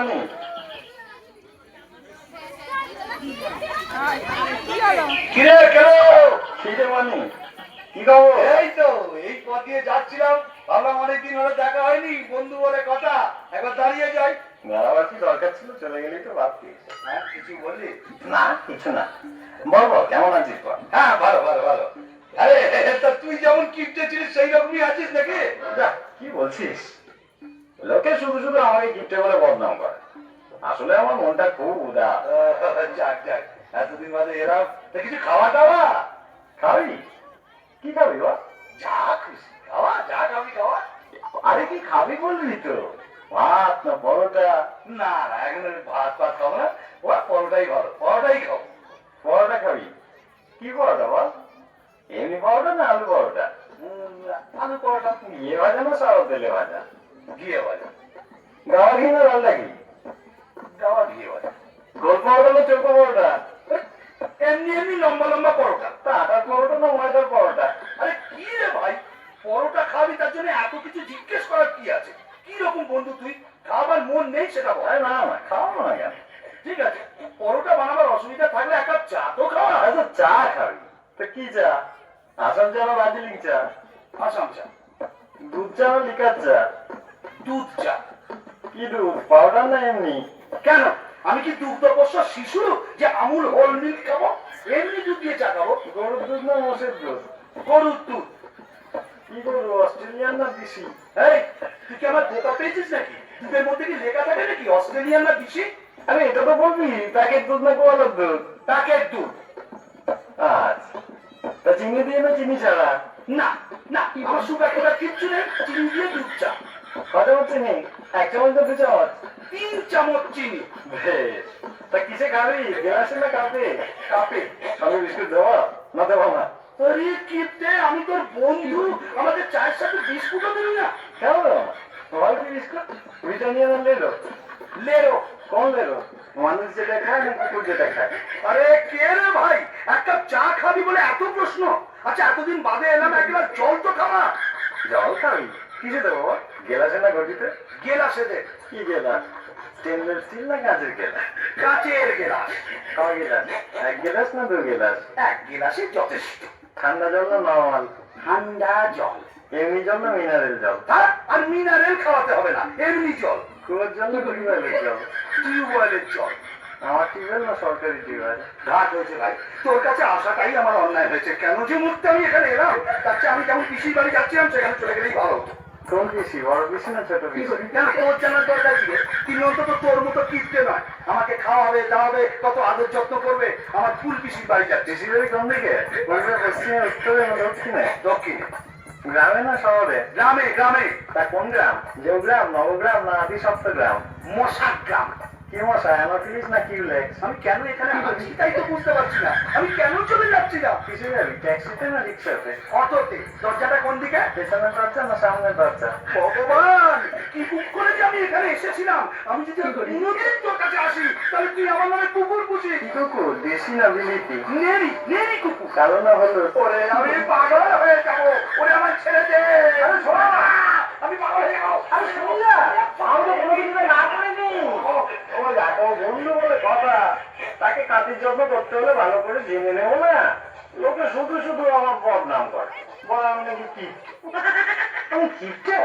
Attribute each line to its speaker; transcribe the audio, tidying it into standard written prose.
Speaker 1: মানি কিরে কেন খিদে মানি কি খবর?
Speaker 2: এই তো এই পথ দিয়ে যাচ্ছিলাম, ভাবলাম অনেকদিন হলো দেখা হয়নি, বন্ধু বলে কথা, একবার দাঁড়িয়ে যাই।
Speaker 1: মেলাবার কি দরকার ছিল, চলে গেলেই তো ভাবছি।
Speaker 2: হ্যাঁ কিছু বললি?
Speaker 1: না কিছু না, বল বল কেমন আছিস বল।
Speaker 2: হ্যাঁ ভালো ভালো ভালো। আরে তা তুই যেমন কিপটে ছিলিস সেই রকমই আছিস নাকি?
Speaker 1: যা কি বলছিস, লোকে শুধু শুধু আমাকে গিফটে বলে বদনাম করে, আসলে আমার মনটা খুব উদাস।
Speaker 2: যাক যাক, এতদিন বাদে এরাম। তা কিছু খাওয়া দাওয়া?
Speaker 1: খাবি? কি খাবি বল?
Speaker 2: যা খুশি খাওয়া, যা খাবি খাওয়া।
Speaker 1: আরে কি খাবি বলবি তো, ভাত না পরোটা?
Speaker 2: না না এখন আমি ভাত ফাত খাবো না, ও পরোটাই ভালো, পরোটাই খাবো।
Speaker 1: পরোটা খাবি? কি পরোটা বল, এমনি পরোটা না আলু পরোটা?
Speaker 2: আলু পরোটা।
Speaker 1: ঘিয়ে ভাজা না সাদা তেলে ভাজা?
Speaker 2: ঘিয়ে ভাজা।
Speaker 1: গাওয়া ঘি না লালটা ঘি?
Speaker 2: গাওয়া ঘিয়ে ভাজা।
Speaker 1: গোল পরোটা না চৌকো পরোটা?
Speaker 2: এমনি এমনি লম্বা লম্বা পরোটা।
Speaker 1: তা আটার পরোটা না ময়দার পরোটা?
Speaker 2: আরে কি রে ভাই, পরোটা খাবি তার জন্য এত কিছু জিজ্ঞেস করার কি আছে? কি রকম বন্ধু তুই, খাবার মন নেই সেটা বল।
Speaker 1: আরে না না খাওয়াবো না কেন?
Speaker 2: ঠিক আছে, পরোটা বানাবার অসুবিধা থাকলে এক কাপ চা তো খাওয়া।
Speaker 1: আচ্ছা চা খাবি তো কি চা, আসাম চা না দার্জিলিং চা?
Speaker 2: আসাম চা।
Speaker 1: দুধ চা না লিকার চা?
Speaker 2: দুধ চা।
Speaker 1: কি দুধ, পাউডার না এমনি?
Speaker 2: কেন, আমি কি দুগ্ধপোষ্য শিশু যে আমুল হোল মিল্ক খাবো? এমনি দুধ দিয়ে চা খাবো।
Speaker 1: গরুর দুধ না মোষের দুধ?
Speaker 2: গরুর দুধ।
Speaker 1: কি গরু, অস্ট্রেলিয়ান না দেশি?
Speaker 2: এই তুই কি আমার বোকা পেয়েছিস নাকি? দুধের মধ্যে কি লেখা থাকে নাকি অস্ট্রেলিয়ান না দেশি?
Speaker 1: আরে এটা তো বলবি প্যাকেট দুধ না গোয়ালের দুধ?
Speaker 2: প্যাকেট দুধ।
Speaker 1: আচ্ছা, তা চিনি দিয়ে না চিনি ছাড়া?
Speaker 2: না না, আমার সুগার টুগার কিচ্ছু নেই, চিনি দিয়ে দুধ চা।
Speaker 1: কত চিনি, এক চামচ না দু চামচ?
Speaker 2: 3 চামচ চিনি।
Speaker 1: বেশ, তা কিসে খাবি, গ্লাসে না কাপে?
Speaker 2: কাপে।
Speaker 1: সঙ্গে বিস্কুট দেওয়া না দেবো না?
Speaker 2: আরে কিপটে, আমি তোর বন্ধু, আমাকে চায়ের সাথে বিস্কুটও দিবি না?
Speaker 1: কেন দেবো না, তোমার কি বিস্কুট ব্রিটানিয়া না লেলো?
Speaker 2: লেরো।
Speaker 1: কোন লেলো, মানুষ যেটা খায় না কুকুর যেটা খায়?
Speaker 2: আরে কে রে ভাই, এক কাপ চা খাবি বলে এত প্রশ্ন? আচ্ছা এতদিন বাদে এলাম, এক গ্লাস জল তো খাওয়া।
Speaker 1: জল খাবি, কিসে দেবো, গেলাসে না ঘটিতে?
Speaker 2: গেলাসে দে।
Speaker 1: কি গেলাস, স্টেনলেস স্টিল না কাঁচের গেলাস?
Speaker 2: কাচের গেলাস।
Speaker 1: কয় গেলাস, এক গেলাস না দু গেলাস?
Speaker 2: এক গেলাসে যথেষ্ট।
Speaker 1: ঠান্ডা জল না নরমাল?
Speaker 2: ঠান্ডা জল।
Speaker 1: এমনি জল না মিনারেল জল?
Speaker 2: তার আর মিনারেল খাওয়াতে হবে না, এমনি জল।
Speaker 1: কুয়োর জল না টিউবওয়েলের জল?
Speaker 2: টিউবওয়েলের জল।
Speaker 1: আমার টিউবওয়েল না সরকারি টিউবওয়েল?
Speaker 2: ঘাট হয়েছে ভাই, তোর কাছে আসাটাই আমার অন্যায় হয়েছে। কেন যে মুহূর্তে আমি এখানে এলাম, তার চেয়ে আমি যেমন পিসির বাড়ি যাচ্ছিলাম সেখানে চলে গেলেই ভালো হতো।
Speaker 1: কোন পিসি, বড় পিসি না ছোট
Speaker 2: কি
Speaker 1: পিসি?
Speaker 2: করি, কেন তোর জানার দরকার ছিল? তিনি অন্তত তোর মতো কিনতে নয়, আমাকে খাওয়াবে দাওয়াবে, কত আদর যত্ন করবে। আমার ফুল পিসির বাড়ি যাচ্ছে।
Speaker 1: পিসির বাড়ি কোন দিকে, পূর্বে পশ্চিমে উত্তরে না দক্ষিণে?
Speaker 2: দক্ষিণে।
Speaker 1: গ্রামে না শহরে?
Speaker 2: গ্রামে গ্রামে।
Speaker 1: তা কোন গ্রাম, দেওগ্রাম নবগ্রাম না আদি সপ্তগ্রাম?
Speaker 2: মশার গ্রাম।
Speaker 1: কি মশা, অ্যানোফিলিস না কিউলেক্স?
Speaker 2: আমি কেন এখানে আছি তাই তো বুঝতে পারছি না, আমি কেন চলে যাচ্ছি না?
Speaker 1: কিসে যাবি, ট্যাক্সিতে না রিক্সাতে?
Speaker 2: অটোতে। দরজাটা কোন দিকে?
Speaker 1: পেছনের দরজা না সামনের দরজা?
Speaker 2: ভগবান, কি বুক করে যে আমি এখানে এসেছিলাম। আমি যদি কোনোদিন তোর কাছে আসি তাহলে তুই আমার নামে কুকুর পুষিস।
Speaker 1: কুকুর, দেশি না বিলিতি?
Speaker 2: নেরি নেরি কুকুর।
Speaker 1: কালো না হলো?
Speaker 2: ওরে আমি পাগল হয়ে যাবো, ওরে আমার ছেড়ে দে। আরে শোনা, আমি পাগল হয়ে যাবো। আরে শোনা,
Speaker 1: আমি তো কোনোদিন না করিনি। ও দেখো বন্ধু বলে কথা, তাকে কাজের যত্ন করতে হলে ভালো করে জেনে নেবো না? লোকে শুধু শুধু আমার বদনাম করে, বলে আমি নাকি কি, আমি কিপটে।